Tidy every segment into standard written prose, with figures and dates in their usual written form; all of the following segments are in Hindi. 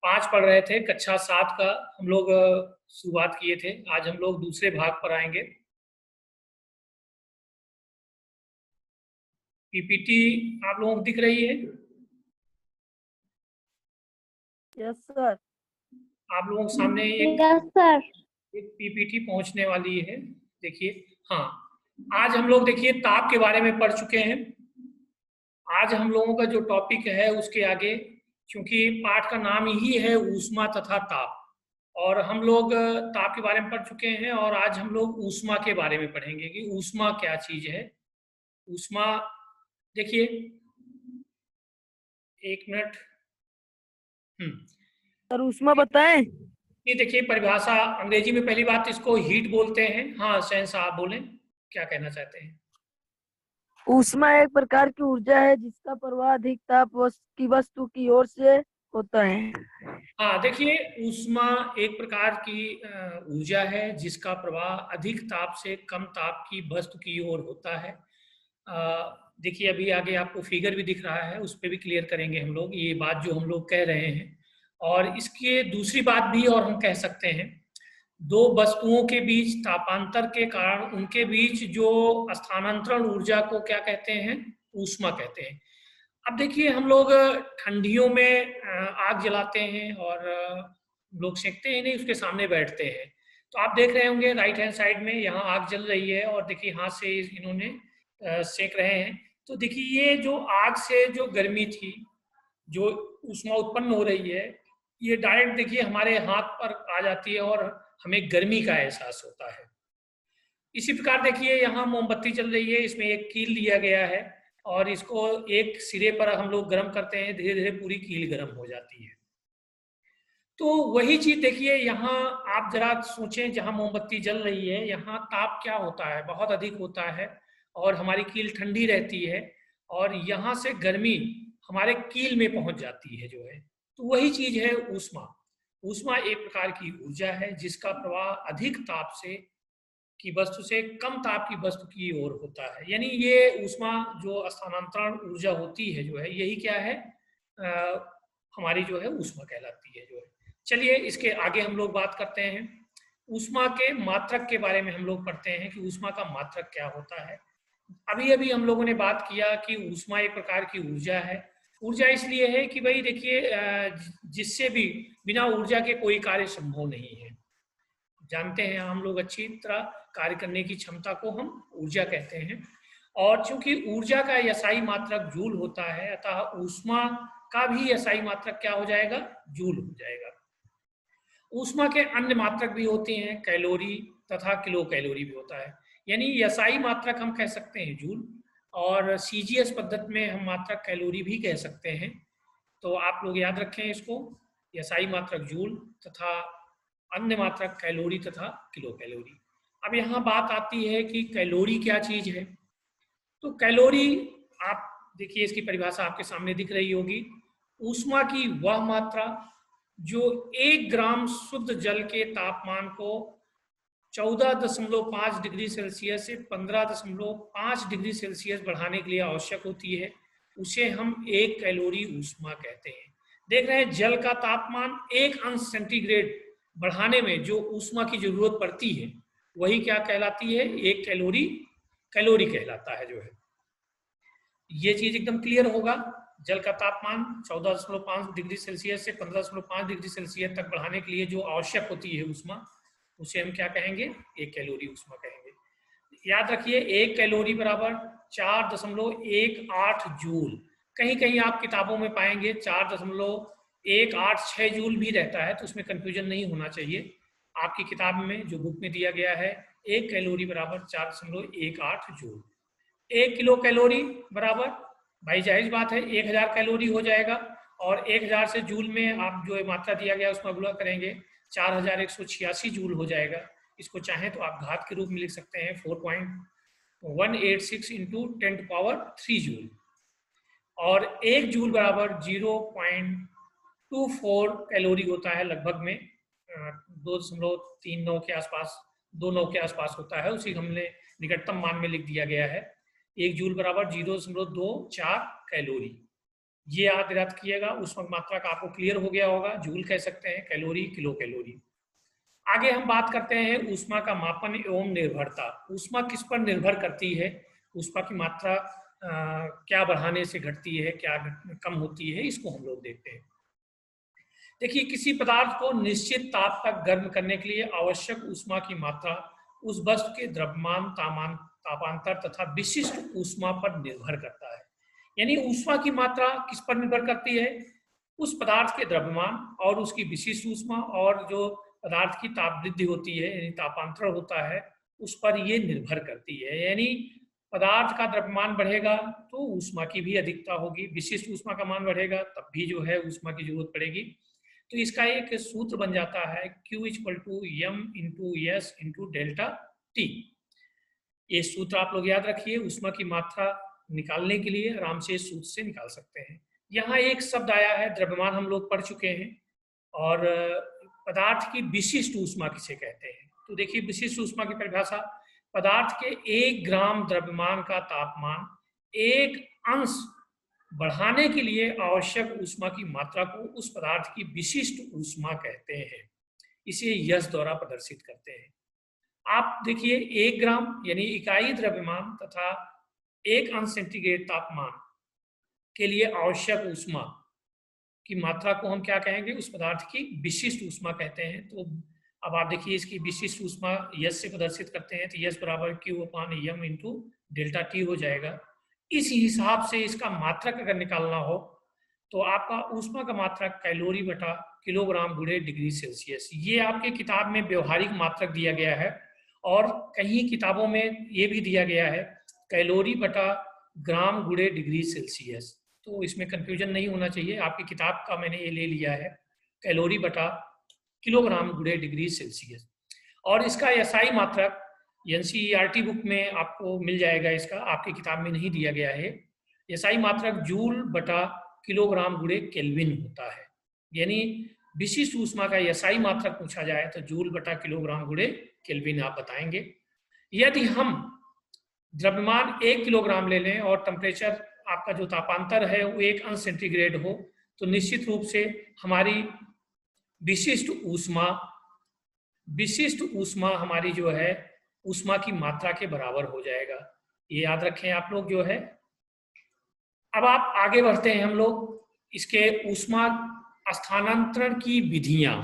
5 पढ़ रहे थे, कक्षा 7 का हम लोग शुरुआत किए थे। आज हम लोग दूसरे भाग पर आएंगे। पीपीटी आप लोगों को दिख रही है? Yes sir. आप लोगों के सामने एक यस सर। पीपीटी पहुंचने वाली है। देखिए, हाँ, आज हम लोग देखिए ताप के बारे में पढ़ चुके हैं। आज हम लोगों का जो टॉपिक है उसके आगे, क्योंकि पाठ का नाम ही है ऊष्मा तथा ताप, और हम लोग ताप के बारे में पढ़ चुके हैं और आज हम लोग ऊष्मा के बारे में पढ़ेंगे कि ऊष्मा क्या चीज है। ऊष्मा, देखिए, एक मिनट। सर ऊष्मा बताएं। ये देखिए परिभाषा, अंग्रेजी में पहली बात इसको हीट बोलते हैं। हाँ शहन साहब बोलें, क्या कहना चाहते हैं? ऊष्मा एक प्रकार की ऊर्जा है जिसका प्रवाह अधिक ताप की वस्तु की ओर से होता है। हाँ देखिए, ऊष्मा एक प्रकार की ऊर्जा है जिसका प्रवाह अधिक ताप से कम ताप की वस्तु की ओर होता है। देखिए अभी आगे आपको फिगर भी दिख रहा है, उस पर भी क्लियर करेंगे हम लोग ये बात जो हम लोग कह रहे हैं। और इसकी दूसरी बात भी और हम कह सकते हैं, दो वस्तुओं के बीच तापांतर के कारण उनके बीच जो स्थानांतरण ऊर्जा को क्या कहते हैं? ऊष्मा कहते हैं। अब देखिए हम लोग ठंडियों में आग जलाते हैं और लोग सेकते हैं नहीं, उसके सामने बैठते हैं। तो आप देख रहे होंगे राइट हैंड साइड में यहाँ आग जल रही है और देखिए हाथ से इन्होंने सेक रहे हैं। तो देखिए ये जो आग से जो गर्मी थी, जो ऊष्मा उत्पन्न हो रही है, ये डायरेक्ट देखिए हमारे हाथ पर आ जाती है और हमें गर्मी का एहसास होता है। इसी प्रकार देखिए यहाँ मोमबत्ती चल रही है, इसमें एक कील दिया गया है और इसको एक सिरे पर हम लोग गर्म करते हैं, धीरे धीरे पूरी कील गर्म हो जाती है। तो वही चीज देखिए यहाँ आप जरा सोचें, जहाँ मोमबत्ती जल रही है यहाँ ताप क्या होता है? बहुत अधिक होता है और हमारी कील ठंडी रहती है और यहाँ से गर्मी हमारे कील में पहुंच जाती है जो है। तो वही चीज है ऊष्मा। ऊष्मा एक प्रकार की ऊर्जा है जिसका प्रवाह अधिक ताप से की वस्तु से कम ताप की वस्तु की ओर होता है। यानी ये ऊष्मा जो स्थानांतरण ऊर्जा होती है जो है, यही क्या है? हमारी जो है ऊष्मा कहलाती है जो है। चलिए इसके आगे हम लोग बात करते हैं। ऊष्मा के मात्रक के बारे में हम लोग पढ़ते हैं कि ऊष्मा का मात्रक क्या होता है। अभी अभी हम लोगों ने बात किया कि ऊष्मा एक प्रकार की ऊर्जा है। ऊर्जा इसलिए है कि भाई देखिए जिससे भी बिना ऊर्जा के कोई कार्य संभव नहीं है। जानते हैं हम लोग अच्छी तरह, कार्य करने की क्षमता को हम ऊर्जा कहते हैं। और चूंकि ऊर्जा का एसआई मात्रक जूल होता है, अतः ऊष्मा का भी एसआई मात्रक क्या हो जाएगा? जूल हो जाएगा। ऊष्मा के अन्य मात्रक भी होते हैं, कैलोरी तथा किलो कैलोरी भी होता है। यानी एसआई मात्रक हम कह सकते हैं जूल, और सीजीएस पद्धति में हम मात्रक कैलोरी भी कह सकते हैं। तो आप लोग याद रखें इसको, एसआई मात्रक जूल तथा अन्य मात्रक कैलोरी तथा किलो कैलोरी। अब यहाँ बात आती है कि कैलोरी क्या चीज है। तो कैलोरी, आप देखिए इसकी परिभाषा आपके सामने दिख रही होगी। ऊष्मा की वह मात्रा जो 1 ग्राम शुद्ध जल के तापमान को 14.5 डिग्री सेल्सियस से 15.5 डिग्री सेल्सियस बढ़ाने के लिए आवश्यक होती है, उसे हम 1 कैलोरी ऊष्मा कहते हैं। देख रहे हैं जल का तापमान 1 अंश सेंटीग्रेड बढ़ाने में जो ऊष्मा की जरूरत पड़ती है, वही क्या कहलाती है? 1 कैलोरी कैलोरी कहलाता है जो है। ये चीज एकदम क्लियर होगा। जल का तापमान 14.5 डिग्री सेल्सियस से 15.5 डिग्री सेल्सियस तक बढ़ाने के लिए जो आवश्यक होती है ऊष्मा, उसे हम क्या कहेंगे? 1 कैलोरी ऊष्मा कहेंगे। याद रखिए 1 कैलोरी बराबर 4.18 जूल। कहीं कहीं आप किताबों में पाएंगे 4.186 जूल भी रहता है, तो उसमें कंफ्यूजन नहीं होना चाहिए। आपकी किताब में जो बुक में दिया गया है 1 कैलोरी बराबर 4.18 जूल। 1 किलो कैलोरी बराबर, भाई जायज बात है, 1000 कैलोरी हो जाएगा। और 1000 से जूल में आप जो मात्रा दिया गया उसमें गुणा करेंगे 4186 जूल हो जाएगा। इसको चाहें तो आप घात के रूप में लिख सकते हैं 4.186 इंटू 10⁻³ जूल। और 1 जूल बराबर 0.24 कैलोरी होता है, लगभग में 2.39 के आसपास, 2.9 के आसपास होता है। उसी हमने निकटतम मान में लिख दिया गया है। 1 जूल बराबर 0.24 कैलोरी। ये याद रखिएगा। ऊष्मा की मात्रा का आपको क्लियर हो गया होगा, जूल कह सकते हैं, कैलोरी किलो कैलोरी। आगे हम बात करते हैं ऊष्मा का मापन एवं निर्भरता। ऊष्मा किस पर निर्भर करती है, ऊष्मा की मात्रा क्या बढ़ाने से घटती है, क्या कम होती है, इसको हम लोग देखते हैं। देखिए, किसी पदार्थ को निश्चित ताप तक गर्म करने के लिए आवश्यक ऊष्मा की मात्रा उस वस्तु के द्रव्यमान, तापांतर तथा विशिष्ट ऊष्मा पर निर्भर करता है। यानी ऊष्मा की मात्रा किस पर निर्भर करती है, उस पदार्थ के द्रव्यमान और उसकी विशिष्ट ऊष्मा, और जो पदार्थ की ताप वृद्धि होती है यानी तापांतर होता है, उस पर ये निर्भर करती है। यानी पदार्थ का द्रव्यमान बढ़ेगा तो ऊष्मा की भी अधिकता होगी, विशिष्ट ऊष्मा का मान बढ़ेगा तब भी जो है ऊष्मा की जरूरत पड़ेगी। तो इसका एक सूत्र बन जाता है Q = m × S × delta T। ये सूत्र आप लोग याद रखिए, ऊष्मा की मात्रा निकालने के लिए आराम से इस सूत्र से निकाल सकते हैं। यहाँ एक शब्द आया है द्रव्यमान, हम लोग पढ़ चुके हैं। और पदार्थ की विशिष्ट ऊष्मा किसे कहते हैं, तो देखिए विशिष्ट ऊष्मा की परिभाषा, पदार्थ के 1 ग्राम द्रव्यमान का तापमान 1 अंश बढ़ाने के लिए आवश्यक ऊष्मा की मात्रा को उस पदार्थ की विशिष्ट ऊष्मा कहते हैं। इसे यश द्वारा प्रदर्शित करते हैं। आप देखिए 1 ग्राम यानी इकाई द्रव्यमान तथा 1 अंश सेंटीग्रेड तापमान के लिए आवश्यक ऊष्मा की मात्रा को हम क्या कहेंगे, उस पदार्थ की विशिष्ट ऊष्मा कहते हैं। तो अब आप देखिए इसकी विशिष्ट ऊष्मा यश से प्रदर्शित करते हैं, तो यश बराबर Q/m × डेल्टा T हो जाएगा। इस हिसाब से इसका मात्रक अगर निकालना हो तो आपका ऊष्मा का मात्रक कैलोरी बटा किलोग्राम × डिग्री सेल्सियस, ये आपके किताब में व्यवहारिक मात्रक दिया गया है। और कहीं किताबों में ये भी दिया गया है कैलोरी बटा ग्राम × डिग्री सेल्सियस। तो इसमें कंफ्यूजन नहीं होना चाहिए, आपकी किताब का मैंने ये ले लिया है कैलोरी बटा किलोग्राम × डिग्री सेल्सियस। और इसका एसआई मात्रक एनसीईआरटी बुक में आपको मिल जाएगा, इसका आपकी किताब में नहीं दिया गया है। एसआई मात्रक जूल बटा किलोग्राम × केल्विन होता है। यानी विशिष्ट ऊष्मा का एसआई मात्रक पूछा जाए तो जूल बटा किलोग्राम × केल्विन आप बताएंगे। यदि हम द्रव्यमान 1 किलोग्राम ले लें और टेम्परेचर आपका जो तापांतर है वो 1 अंश सेंटीग्रेड हो, तो निश्चित रूप से हमारी विशिष्ट ऊष्मा हमारी जो है ऊष्मा की मात्रा के बराबर हो जाएगा। ये याद रखें आप लोग जो है। अब आप आगे बढ़ते हैं हम लोग, इसके ऊष्मा स्थानांतरण की विधियां,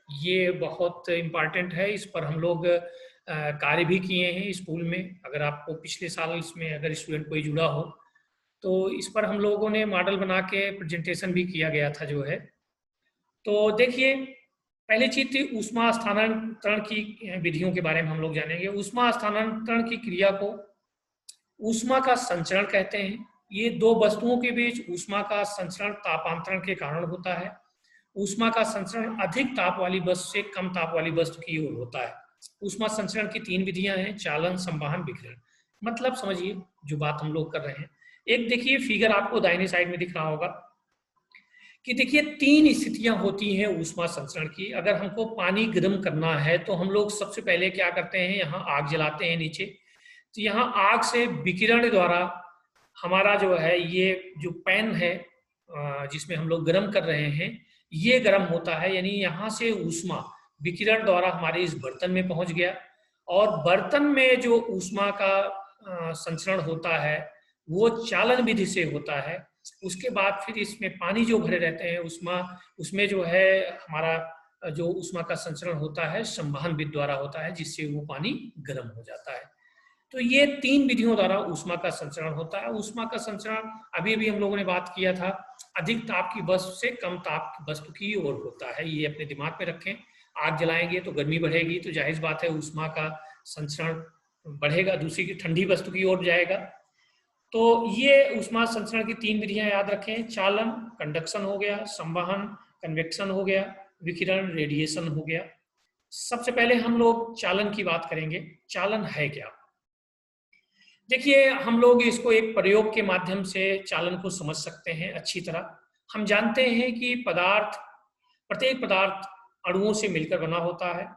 ये बहुत इम्पॉर्टेंट है। इस पर हम लोग कार्य भी किए हैं स्कूल में। अगर आपको पिछले साल इसमें अगर स्टूडेंट कोई जुड़ा हो तो इस पर हम लोगों ने मॉडल बना के प्रेजेंटेशन भी किया गया था जो है। तो देखिए पहली चीज थी ऊष्मा स्थानांतरण की विधियों के बारे में हम लोग जानेंगे। ऊष्मा स्थानांतरण की क्रिया को ऊष्मा का संचरण कहते हैं। ये 2 वस्तुओं के बीच ऊष्मा का संचरण तापांतरण के कारण होता है। ऊष्मा का संचरण अधिक ताप वाली वस्तु से कम ताप वाली वस्तु की ओर होता है। ऊष्मा संचरण की 3 विधियां हैं, चालन, संवहन, विकिरण। मतलब समझिए जो बात हम लोग कर रहे हैं। एक देखिए फिगर आपको दाहिनी साइड में दिख रहा होगा कि देखिए 3 स्थितियां होती हैं ऊष्मा संचरण की। अगर हमको पानी गर्म करना है तो हम लोग सबसे पहले क्या करते हैं, यहाँ आग जलाते हैं नीचे। तो यहाँ आग से विकिरण द्वारा हमारा जो है ये जो पैन है जिसमें हम लोग गर्म कर रहे हैं ये गर्म होता है। यानी यहाँ से ऊष्मा विकिरण द्वारा हमारे इस बर्तन में पहुंच गया, और बर्तन में जो ऊष्मा का संचरण होता है वो चालन विधि से होता है। उसके बाद फिर इसमें पानी जो भरे रहते हैं उसमें जो है हमारा जो ऊष्मा का संचरण होता है संवहन विधि द्वारा होता है, जिससे वो पानी गर्म हो जाता है। तो ये 3 विधियों द्वारा ऊष्मा का संचरण होता है। ऊष्मा का संचरण अभी भी हम लोगों ने बात किया था, अधिक ताप की वस्तु से कम ताप की वस्तु की ओर होता है। ये अपने दिमाग में रखें। आग जलाएंगे तो गर्मी बढ़ेगी, तो जाहिर बात है ऊष्मा का संचरण बढ़ेगा, दूसरी की ठंडी वस्तु की ओर जाएगा। तो ये ऊष्मा संचरण की 3 विधियां याद रखें। चालन कंडक्शन हो गया, संवहन कन्वेक्शन हो गया, विकिरण रेडिएशन हो गया। सबसे पहले हम लोग चालन की बात करेंगे। चालन है क्या? देखिए हम लोग इसको एक प्रयोग के माध्यम से चालन को समझ सकते हैं अच्छी तरह। हम जानते हैं कि प्रत्येक पदार्थ अणुओं से मिलकर बना होता है,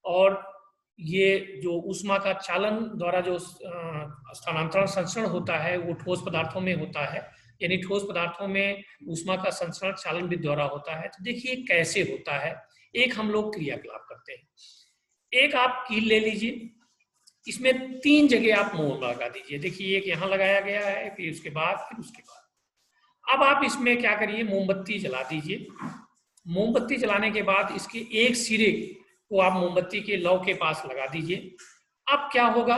और ये जो ऊष्मा का चालन द्वारा जो स्थानांतरण संचरण होता है वो ठोस पदार्थों में होता है। यानी ठोस पदार्थों में ऊष्मा का संचरण चालन विधि द्वारा होता है। तो देखिए कैसे होता है। एक हम लोग क्रियाकलाप करते हैं। एक आप कील ले लीजिए, इसमें 3 जगह आप मोम लगा दीजिए। देखिए एक यहाँ लगाया गया है, फिर उसके बाद अब आप इसमें क्या करिए, मोमबत्ती जला दीजिए। मोमबत्ती जलाने के बाद इसके एक सिरे को आप मोमबत्ती के लौ के पास लगा दीजिए। अब क्या होगा,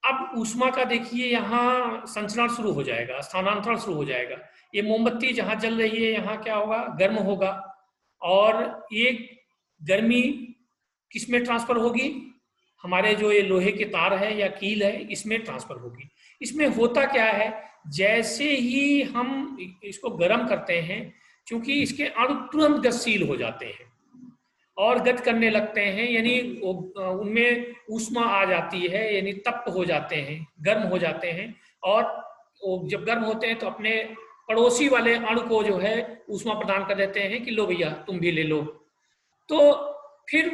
अब ऊष्मा का देखिए यहाँ संचरण शुरू हो जाएगा, स्थानांतरण शुरू हो जाएगा। ये मोमबत्ती जहाँ जल रही है यहाँ क्या होगा, गर्म होगा, और ये गर्मी किसमें ट्रांसफर होगी, हमारे जो ये लोहे के तार है या कील है इसमें ट्रांसफर होगी। इसमें होता क्या है, जैसे ही हम इसको गर्म करते हैं, क्योंकि इसके अणु तुरंत गतिशील हो जाते हैं और गति करने लगते हैं, यानी उनमें ऊष्मा आ जाती है, यानी तप्त हो जाते हैं, गर्म हो जाते हैं। और वो जब गर्म होते हैं तो अपने पड़ोसी वाले अणु को जो है ऊष्मा प्रदान कर देते हैं कि लो भैया तुम भी ले लो। तो फिर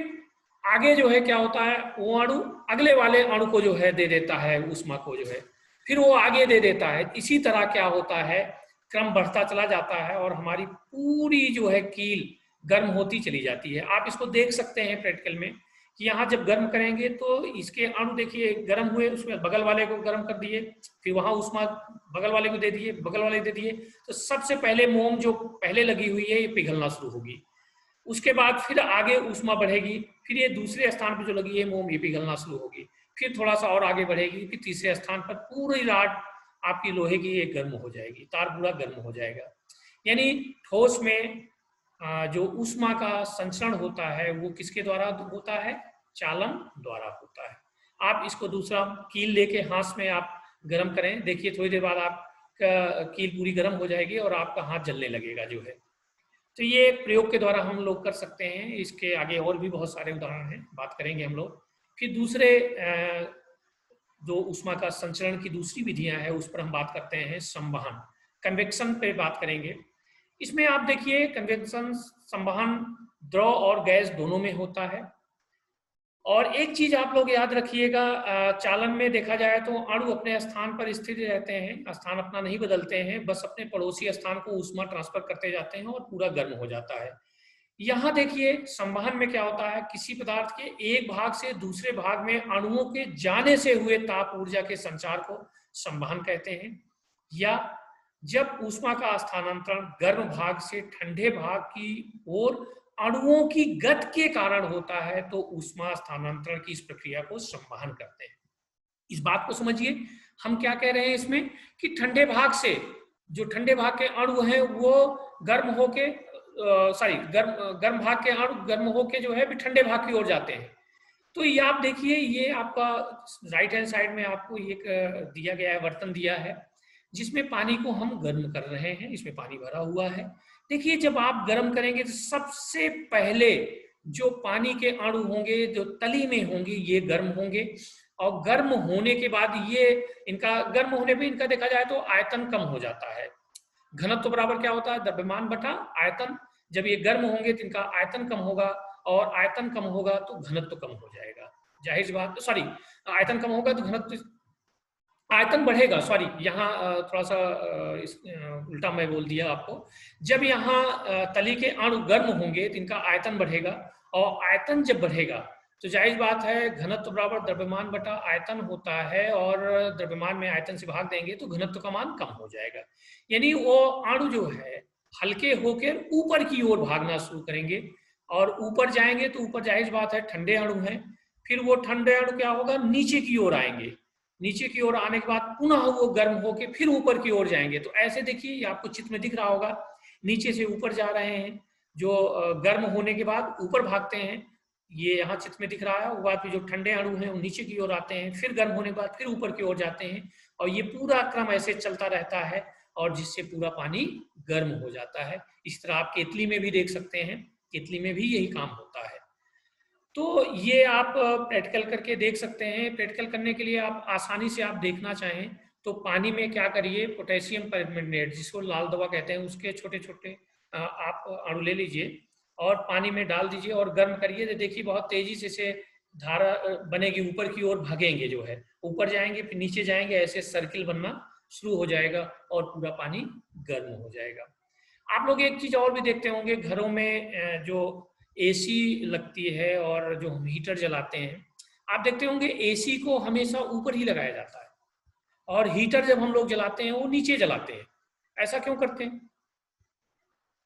आगे जो है क्या होता है, वो अणु अगले वाले अणु को जो है दे देता है ऊष्मा को, जो है फिर वो आगे दे देता है। इसी तरह क्या होता है, क्रम बढ़ता चला जाता है और हमारी पूरी जो है कील गर्म होती चली जाती है। आप इसको देख सकते हैं प्रैक्टिकल में कि यहाँ जब गर्म करेंगे तो इसके अणु देखिए गर्म हुए, उसमें बगल वाले को गर्म कर दिए, फिर वहां ऊष्मा बगल वाले को दे दिए, बगल वाले दे दिए। तो सबसे पहले मोम जो पहले लगी हुई है ये पिघलना शुरू होगी, उसके बाद फिर आगे ऊष्मा बढ़ेगी, फिर ये दूसरे स्थान पर जो लगी है मोम ये पिघलना शुरू होगी, फिर थोड़ा सा और आगे बढ़ेगी, फिर तीसरे स्थान पर पूरी राड आपकी लोहे की ये गर्म हो जाएगी, तार पूरा गर्म हो जाएगा। यानी ठोस में जो ऊष्मा का संचरण होता है वो किसके द्वारा होता है, चालन द्वारा होता है। आप इसको दूसरा कील लेके हाथ में आप गर्म करें, देखिए थोड़ी देर बाद आप कील पूरी गर्म हो जाएगी और आपका हाथ जलने लगेगा जो है। तो ये प्रयोग के द्वारा हम लोग कर सकते हैं। इसके आगे और भी बहुत सारे उदाहरण हैं, बात करेंगे हम लोग। फिर दूसरे जो ऊष्मा का संचरण की दूसरी विधियां हैं उस पर हम बात करते हैं, संवहन, कन्वेक्शन पे बात करेंगे। इसमें आप देखिए कन्वेक्शन संवहन द्रव और गैस दोनों में होता है। और एक चीज आप लोग याद रखिएगा, चालन में देखा जाए तो अणु अपने स्थान पर स्थिर रहते हैं, स्थान अपना नहीं बदलते हैं, बस अपने पड़ोसी स्थान को ऊष्मा ट्रांसफर करते जाते हैं और पूरा गर्म हो जाता है। यहाँ देखिए संवहन में क्या होता है, किसी पदार्थ के एक भाग से दूसरे भाग में अणुओं के जाने से हुए ताप ऊर्जा के संचार को संवहन कहते हैं। या जब ऊष्मा का स्थानांतरण गर्म भाग से ठंडे भाग की ओर अणुओं की गति के कारण होता है तो ऊष्मा स्थानांतरण की इस प्रक्रिया को संवहन करते हैं। इस बात को समझिए, हम क्या कह रहे हैं इसमें कि ठंडे भाग से जो ठंडे भाग के अणु हैं वो गर्म होके गर्म भाग के अणु गर्म होके जो है ठंडे भाग की ओर जाते हैं। तो ये आप देखिए, ये आपका राइट हैंड साइड में आपको एक दिया गया है, बर्तन दिया है जिसमें पानी को हम गर्म कर रहे हैं, इसमें पानी भरा हुआ है। देखिए जब आप गर्म करेंगे तो सबसे पहले जो पानी के अणु होंगे जो तली में होंगे ये गर्म होंगे, और गर्म होने के बाद ये इनका गर्म होने पे इनका देखा जाए तो आयतन कम हो जाता है। घनत्व बराबर क्या होता है, द्रव्यमान बटा आयतन। जब ये गर्म होंगे तो इनका आयतन कम होगा, और आयतन कम होगा तो घनत्व कम हो जाएगा। जाहिर सी बात, सॉरी, आयतन कम होगा तो घनत्व, आयतन बढ़ेगा, सॉरी यहाँ थोड़ा सा उल्टा मैं बोल दिया आपको। जब यहाँ तली के अणु गर्म होंगे तो इनका आयतन बढ़ेगा, और आयतन जब बढ़ेगा तो जायज बात है घनत्व बराबर द्रव्यमान बटा आयतन होता है, और द्रव्यमान में आयतन से भाग देंगे तो घनत्व का मान कम हो जाएगा। यानी वो अणु जो है हल्के होकर ऊपर की ओर भागना शुरू करेंगे, और ऊपर जाएंगे तो ऊपर जायज बात है ठंडे अणु हैं, फिर वो ठंडे अणु क्या होगा, नीचे की ओर आएंगे, नीचे की ओर आने के बाद पुनः वो गर्म होके फिर ऊपर की ओर जाएंगे। तो ऐसे देखिए आपको चित्र में दिख रहा होगा, नीचे से ऊपर जा रहे हैं, जो गर्म होने के बाद ऊपर भागते हैं, ये यहाँ चित्र में दिख रहा है। वो बाद जो ठंडे अणु हैं वो नीचे की ओर आते हैं, फिर गर्म होने के बाद फिर ऊपर की ओर जाते हैं, और ये पूरा क्रम ऐसे चलता रहता है, और जिससे पूरा पानी गर्म हो जाता है। इस तरह आप केतली में भी देख सकते हैं, केतली में भी यही काम होता है। तो ये आप प्रैक्टिकल करके देख सकते हैं। प्रैक्टिकल करने के लिए आप आसानी से आप देखना चाहें तो पानी में क्या करिए, पोटेशियम परमैंगनेट जिसको लाल दवा कहते हैं उसके छोटे छोटे आप अणु ले लीजिए और पानी में डाल दीजिए और गर्म करिए। तो देखिए बहुत तेजी से धारा बनेगी, ऊपर की ओर भागेंगे, जो है ऊपर जाएंगे फिर नीचे जाएंगे, ऐसे सर्किल बनना शुरू हो जाएगा और पूरा पानी गर्म हो जाएगा। आप लोग एक चीज और भी देखते होंगे, घरों में जो एसी लगती है और जो हम हीटर जलाते हैं, आप देखते होंगे एसी को हमेशा ऊपर ही लगाया जाता है और हीटर जब हम लोग जलाते हैं वो नीचे जलाते हैं। ऐसा क्यों करते हैं,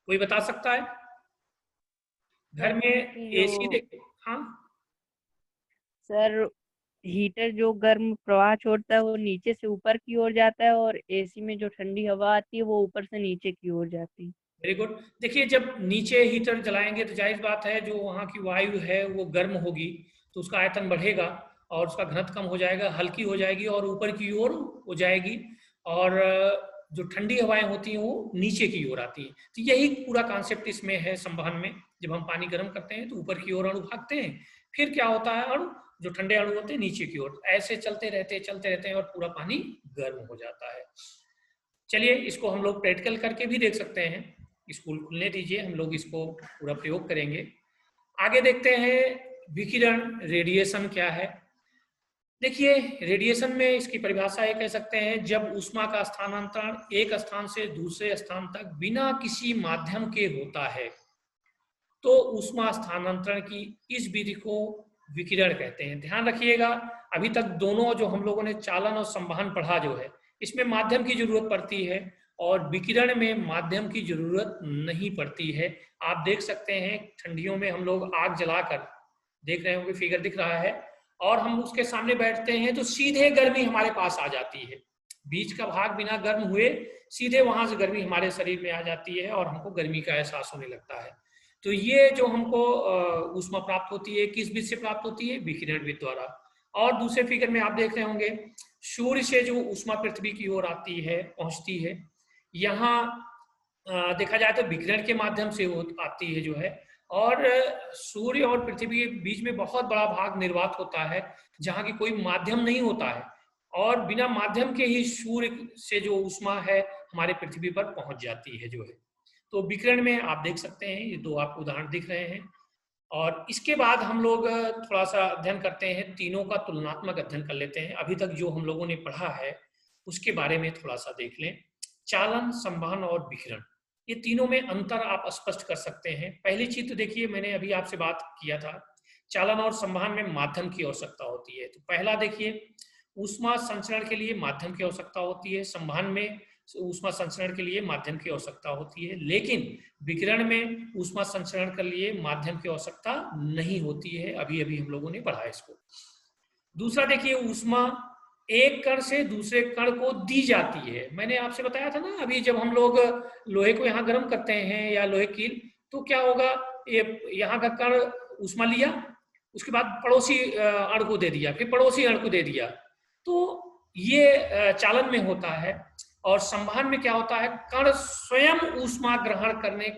कोई बता सकता है? घर सर में क्योंकि जो एसी देख, हाँ सर हीटर जो गर्म प्रवाह छोड़ता है वो नीचे से ऊपर की ओर जाता है, और एसी में जो ठंडी हवा आती है वो ऊपर से नीचे की ओर जाती है। Very good. देखिए जब नीचे हीटर जलाएंगे तो जाहिर बात है जो वहाँ की वायु है वो गर्म होगी, तो उसका आयतन बढ़ेगा और उसका घनत्व कम हो जाएगा, हल्की हो जाएगी और ऊपर की ओर हो जाएगी, और जो ठंडी हवाएं होती हैं वो नीचे की ओर आती हैं। तो यही पूरा कॉन्सेप्ट इसमें है संवहन में। जब हम पानी गर्म करते हैं तो ऊपर की ओर अणु भागते हैं, फिर क्या होता है, अणु जो ठंडे अणु होते हैं नीचे की ओर, ऐसे चलते रहते हैं और पूरा पानी गर्म हो जाता है। चलिए इसको हम लोग प्रैक्टिकल करके भी देख सकते हैं। स्कूल खुलने दीजिए, हम लोग इसको पूरा प्रयोग करेंगे। आगे देखते हैं विकिरण, रेडिएशन क्या है। देखिए रेडिएशन में इसकी परिभाषा ये कह सकते हैं, जब ऊष्मा का स्थानांतरण एक स्थान से दूसरे स्थान तक बिना किसी माध्यम के होता है तो ऊष्मा स्थानांतरण की इस विधि को विकिरण कहते हैं। ध्यान रखिएगा, अभी तक दोनों जो हम लोगों ने चालन और संवहन पढ़ा जो है, इसमें माध्यम की जरूरत पड़ती है और विकिरण में माध्यम की जरूरत नहीं पड़ती है। आप देख सकते हैं ठंडियों में हम लोग आग जलाकर, देख रहे होंगे फिगर दिख रहा है, और हम उसके सामने बैठते हैं तो सीधे गर्मी हमारे पास आ जाती है, बीच का भाग बिना गर्म हुए सीधे वहां से गर्मी हमारे शरीर में आ जाती है और हमको गर्मी का एहसास होने लगता है। तो ये जो हमको ऊष्मा प्राप्त होती है किस विधि से प्राप्त होती है, विकिरण विधि द्वारा। और दूसरे फिगर में आप देख रहे होंगे सूर्य से जो ऊष्मा पृथ्वी की ओर आती है, पहुंचती है, यहाँ देखा जाए तो विकिरण के माध्यम से आती है जो है, और सूर्य और पृथ्वी के बीच में बहुत बड़ा भाग निर्वात होता है जहाँ की कोई माध्यम नहीं होता है, और बिना माध्यम के ही सूर्य से जो ऊष्मा है हमारे पृथ्वी पर पहुंच जाती है जो है। तो विकिरण में आप देख सकते हैं ये दो आपको उदाहरण दिख रहे हैं। और इसके बाद हम लोग थोड़ा सा अध्ययन करते हैं, तीनों का तुलनात्मक अध्ययन कर लेते हैं। अभी तक जो हम लोगों ने पढ़ा है उसके बारे में थोड़ा सा देख लें। चालन, संवहन और विकिरण, ये तीनों में अंतर आप स्पष्ट कर सकते हैं। पहली चीज तो देखिए, मैंने अभी आपसे बात किया था, चालन और संवहन में माध्यम की आवश्यकता होती है। तो पहला देखिए, ऊष्मा संचरण के लिए माध्यम की आवश्यकता होती है, संवहन में ऊष्मा संचरण के लिए माध्यम की आवश्यकता होती है, लेकिन विकिरण में ऊष्मा संचरण के लिए माध्यम की आवश्यकता नहीं होती है। अभी अभी हम लोगों ने पढ़ा इसको। दूसरा देखिए, ऊष्मा एक कण से दूसरे कण को दी जाती है। मैंने आपसे बताया था ना अभी, जब हम लोग लोहे को यहाँ गर्म करते हैं या लोहे की, तो क्या होगा, ये यहाँ का कण ऊष्मा लिया, उसके बाद पड़ोसी अणु को दे दिया, फिर पड़ोसी अणु को दे दिया, तो ये चालन में होता है। और संवहन में क्या होता है, कण स्वयं ऊष्मा ग्रहण करने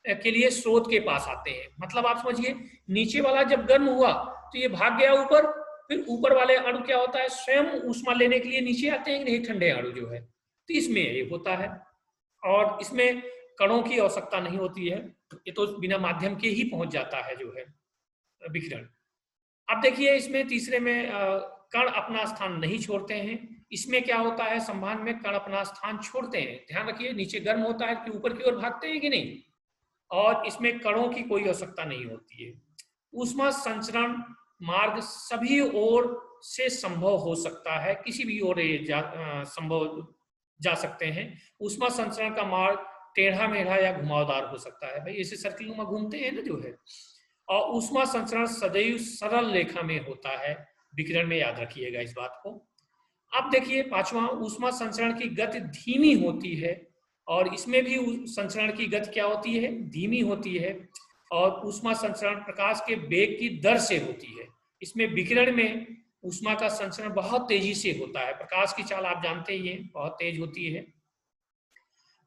के लिए स्रोत के पास आते हैं। मतलब आप समझिए, नीचे वाला जब गर्म हुआ तो ये भाग गया ऊपर, फिर ऊपर वाले अणु क्या होता है, स्वयं ऊष्मा लेने के लिए नीचे आते हैं, नहीं ठंडे अणु जो है, तो इसमें ये होता है। और इसमें कणों की आवश्यकता नहीं होती है, ये तो बिना माध्यम के ही पहुंच जाता है जो है विकिरण। अब देखिए इसमें तीसरे में कण अपना स्थान नहीं छोड़ते हैं। इसमें क्या होता है, संवहन में कण अपना स्थान छोड़ते हैं। ध्यान रखिए, नीचे गर्म होता है कि ऊपर की ओर भागते हैं कि नहीं, और इसमें कणों की कोई आवश्यकता नहीं होती है। ऊष्मा संचरण मार्ग सभी ओर से संभव हो सकता है, किसी भी ओर संभव जा सकते हैं। ऊष्मा संचरण का मार्ग टेढ़ा मेढ़ा या घुमावदार हो सकता है, भाई ऐसे सर्किल में घूमते हैं ना जो है। और ऊष्मा संचरण सदैव सरल रेखा में होता है विकिरण में, याद रखिएगा इस बात को। अब देखिए पांचवा, ऊष्मा संचरण की गति धीमी होती है, और इसमें भी संचरण की गति क्या होती है, धीमी होती है। और ऊष्मा संचरण प्रकाश के वेग की दर से होती है। इसमें विकिरण में ऊष्मा का संचरण बहुत तेजी से होता है, प्रकाश की चाल आप जानते ही हैं बहुत तेज होती है।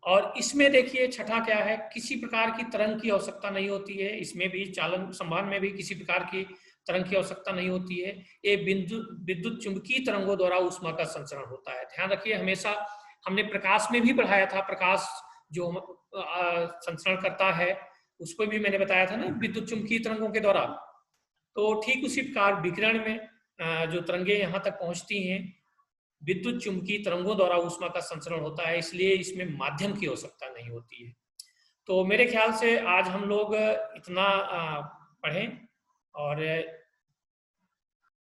और इसमें देखिए छठा क्या है, किसी प्रकार की तरंग की आवश्यकता नहीं होती है। इसमें भी चालन संवहन में भी किसी प्रकार की तरंग की आवश्यकता नहीं होती है। ये विद्युत चुंबकीय तरंगों द्वारा ऊष्मा का संचरण होता है। ध्यान रखिए, हमेशा हमने प्रकाश में भी पढ़ाया था, प्रकाश जो संचरण करता है उसको भी मैंने बताया था ना, विद्युत चुंबकीय तरंगों के द्वारा। तो ठीक उसी प्रकार विकिरण में जो तरंगे यहाँ तक पहुंचती हैं विद्युत चुंबकीय तरंगों द्वारा ऊष्मा का संचरण होता है, इसलिए इसमें माध्यम की आवश्यकता नहीं होती है। तो मेरे ख्याल से आज हम लोग इतना पढ़ें और